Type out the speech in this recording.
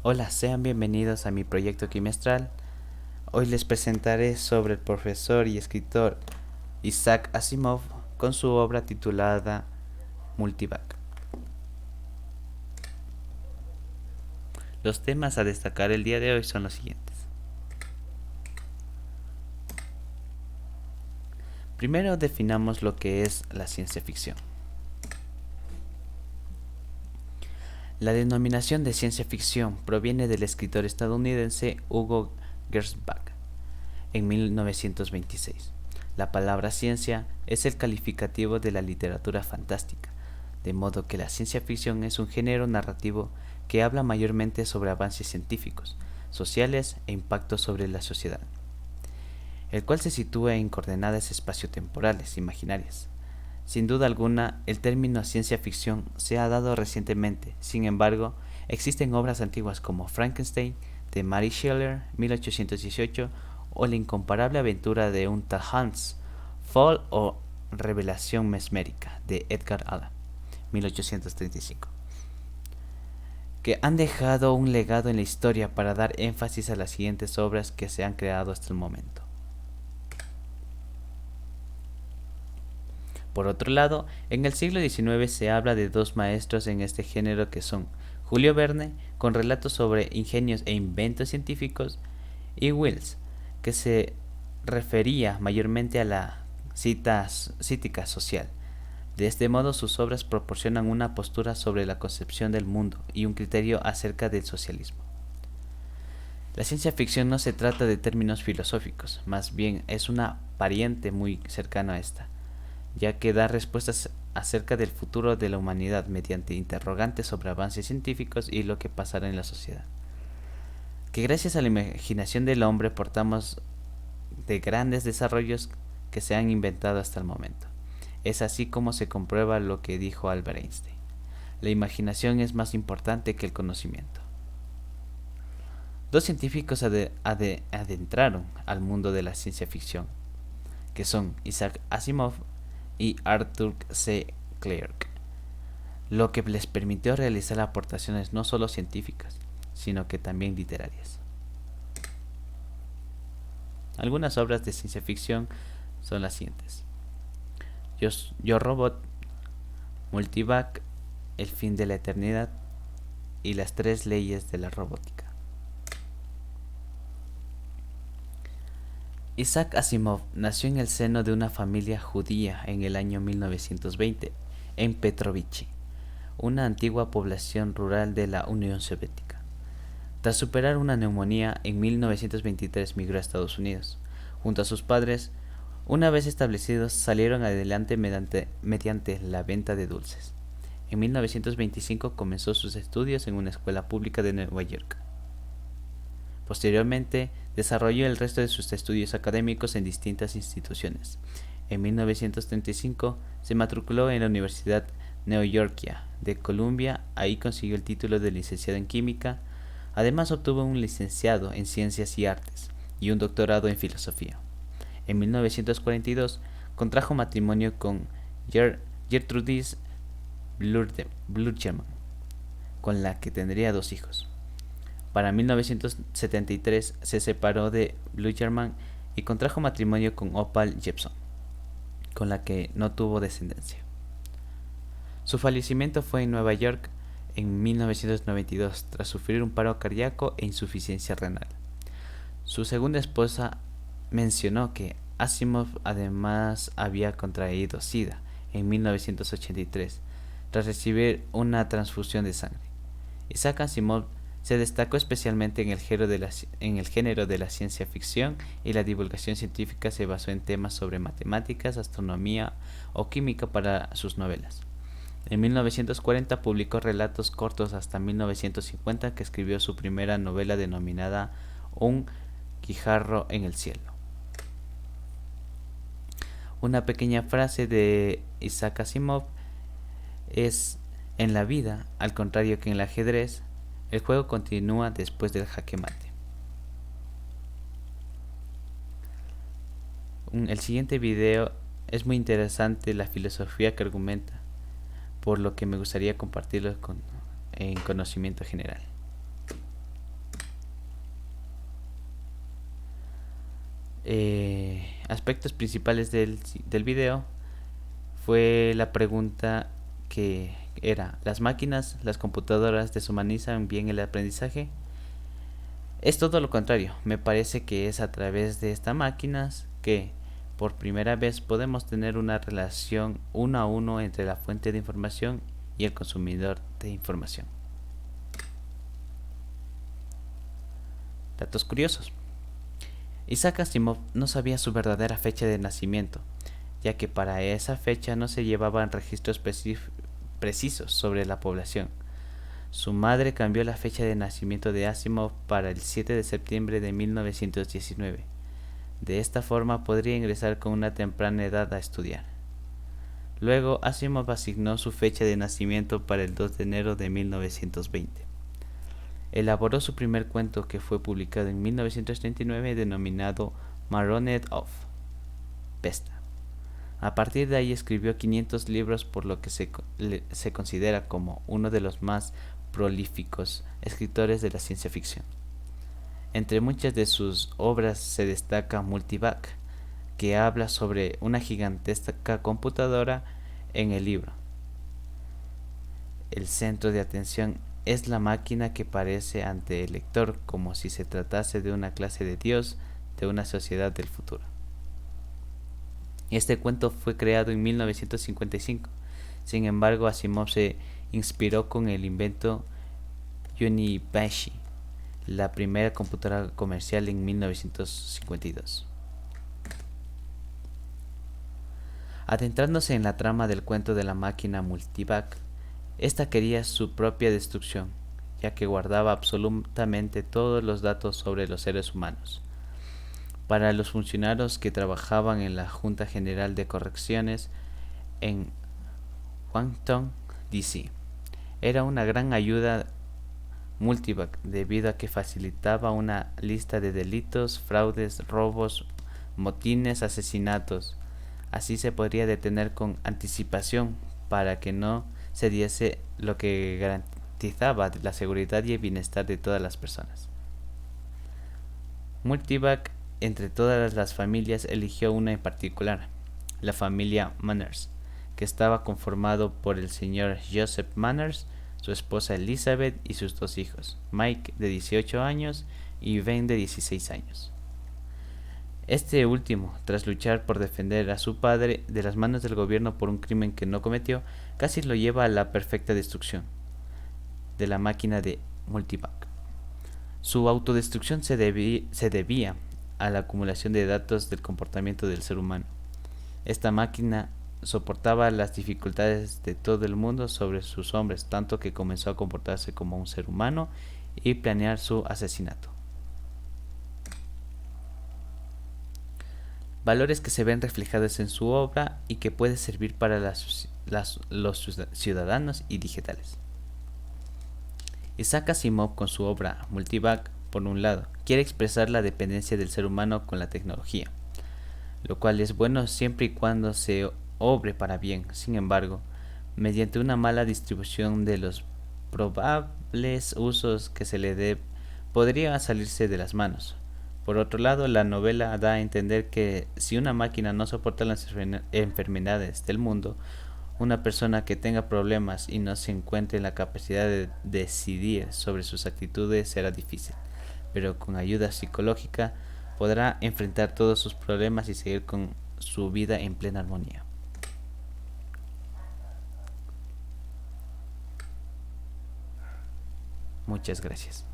Hola, sean bienvenidos a mi proyecto quimestral. Hoy les presentaré sobre el profesor y escritor Isaac Asimov con su obra titulada Multivac. Los temas a destacar el día de hoy son los siguientes. Primero definamos lo que es la ciencia ficción. La denominación de ciencia ficción proviene del escritor estadounidense Hugo Gernsback en 1926. La palabra ciencia es el calificativo de la literatura fantástica, de modo que la ciencia ficción es un género narrativo que habla mayormente sobre avances científicos, sociales e impactos sobre la sociedad, el cual se sitúa en coordenadas espaciotemporales imaginarias. Sin duda alguna, el término ciencia ficción se ha dado recientemente. Sin embargo, existen obras antiguas como Frankenstein de Mary Shelley, 1818, o La incomparable aventura de un tal Hans, Fall o Revelación mesmérica de Edgar Allan, 1835, que han dejado un legado en la historia para dar énfasis a las siguientes obras que se han creado hasta el momento. Por otro lado, en el siglo XIX se habla de dos maestros en este género que son Julio Verne, con relatos sobre ingenios e inventos científicos, y Wells, que se refería mayormente a la crítica social. De este modo, sus obras proporcionan una postura sobre la concepción del mundo y un criterio acerca del socialismo. La ciencia ficción no se trata de términos filosóficos, más bien es una pariente muy cercana a esta, ya que da respuestas acerca del futuro de la humanidad mediante interrogantes sobre avances científicos y lo que pasará en la sociedad. Que gracias a la imaginación del hombre portamos de grandes desarrollos que se han inventado hasta el momento. Es así como se comprueba lo que dijo Albert Einstein: la imaginación es más importante que el conocimiento. Dos científicos adentraron al mundo de la ciencia ficción, que son Isaac Asimov y Arthur C. Clarke, lo que les permitió realizar aportaciones no solo científicas, sino que también literarias. Algunas obras de ciencia ficción son las siguientes: Yo Robot, Multivac, El fin de la eternidad y Las tres leyes de la robótica. Isaac Asimov nació en el seno de una familia judía en el año 1920 en Petrovich, una antigua población rural de la Unión Soviética. Tras superar una neumonía, en 1923 migró a Estados Unidos. Junto a sus padres, una vez establecidos, salieron adelante mediante la venta de dulces. En 1925 comenzó sus estudios en una escuela pública de Nueva York. Posteriormente, desarrolló el resto de sus estudios académicos en distintas instituciones. En 1935 se matriculó en la Universidad Neoyorquia de Columbia. Ahí consiguió el título de licenciado en química. Además obtuvo un licenciado en ciencias y artes y un doctorado en filosofía. En 1942 contrajo matrimonio con Gertrudis Blüchermann, con la que tendría dos hijos. Para 1973 se separó de Blüchermann y contrajo matrimonio con Opal Jepson, con la que no tuvo descendencia. Su fallecimiento fue en Nueva York en 1992 tras sufrir un paro cardíaco e insuficiencia renal. Su segunda esposa mencionó que Asimov además había contraído SIDA en 1983 tras recibir una transfusión de sangre. Isaac Asimov se destacó especialmente en el género de la ciencia ficción, y la divulgación científica se basó en temas sobre matemáticas, astronomía o química para sus novelas. En 1940 publicó relatos cortos hasta 1950, que escribió su primera novela denominada Un guijarro en el cielo. Una pequeña frase de Isaac Asimov es: en la vida, al contrario que en el ajedrez, el juego continúa después del jaque mate. El siguiente video es muy interesante la filosofía que argumenta, por lo que me gustaría compartirlo en conocimiento general. aspectos principales del video fue la pregunta que era: ¿las máquinas, las computadoras deshumanizan bien el aprendizaje? Es todo lo contrario. Me parece que es a través de estas máquinas que por primera vez podemos tener una relación uno a uno entre la fuente de información y el consumidor de información. Datos curiosos. Isaac Asimov no sabía su verdadera fecha de nacimiento, ya que para esa fecha no se llevaban registros precisos sobre la población. Su madre cambió la fecha de nacimiento de Asimov para el 7 de septiembre de 1919. De esta forma podría ingresar con una temprana edad a estudiar. Luego, Asimov asignó su fecha de nacimiento para el 2 de enero de 1920. Elaboró su primer cuento, que fue publicado en 1939, denominado Marionette of Pesta. A partir de ahí escribió 500 libros, por lo que se considera como uno de los más prolíficos escritores de la ciencia ficción. Entre muchas de sus obras se destaca Multivac, que habla sobre una gigantesca computadora. En el libro, el centro de atención es la máquina, que parece ante el lector como si se tratase de una clase de Dios de una sociedad del futuro. Este cuento fue creado en 1955. Sin embargo, Asimov se inspiró con el invento Univashi, la primera computadora comercial, en 1952. Adentrándose en la trama del cuento de la máquina Multivac, esta quería su propia destrucción, ya que guardaba absolutamente todos los datos sobre los seres humanos. Para los funcionarios que trabajaban en la Junta General de Correcciones en Washington, D.C., era una gran ayuda Multivac, debido a que facilitaba una lista de delitos, fraudes, robos, motines, asesinatos. Así se podría detener con anticipación para que no se diese, lo que garantizaba la seguridad y el bienestar de todas las personas. Multivac, entre todas las familias, eligió una en particular, la familia Manners, que estaba conformado por el señor Joseph Manners, su esposa Elizabeth y sus dos hijos, Mike, de 18 años, y Ben, de 16 años. Este último, tras luchar por defender a su padre de las manos del gobierno por un crimen que no cometió, casi lo lleva a la perfecta destrucción de la máquina de Multivac. Su autodestrucción se debía a la acumulación de datos del comportamiento del ser humano. Esta máquina soportaba las dificultades de todo el mundo sobre sus hombres, tanto que comenzó a comportarse como un ser humano y planear su asesinato. Valores que se ven reflejados en su obra y que puede servir para los ciudadanos y digitales. Isaac Asimov, con su obra Multivac, por un lado, quiere expresar la dependencia del ser humano con la tecnología, lo cual es bueno siempre y cuando se obre para bien. Sin embargo, mediante una mala distribución de los probables usos que se le dé, podría salirse de las manos. Por otro lado, la novela da a entender que si una máquina no soporta las enfermedades del mundo, una persona que tenga problemas y no se encuentre en la capacidad de decidir sobre sus actitudes será difícil, pero con ayuda psicológica podrá enfrentar todos sus problemas y seguir con su vida en plena armonía. Muchas gracias.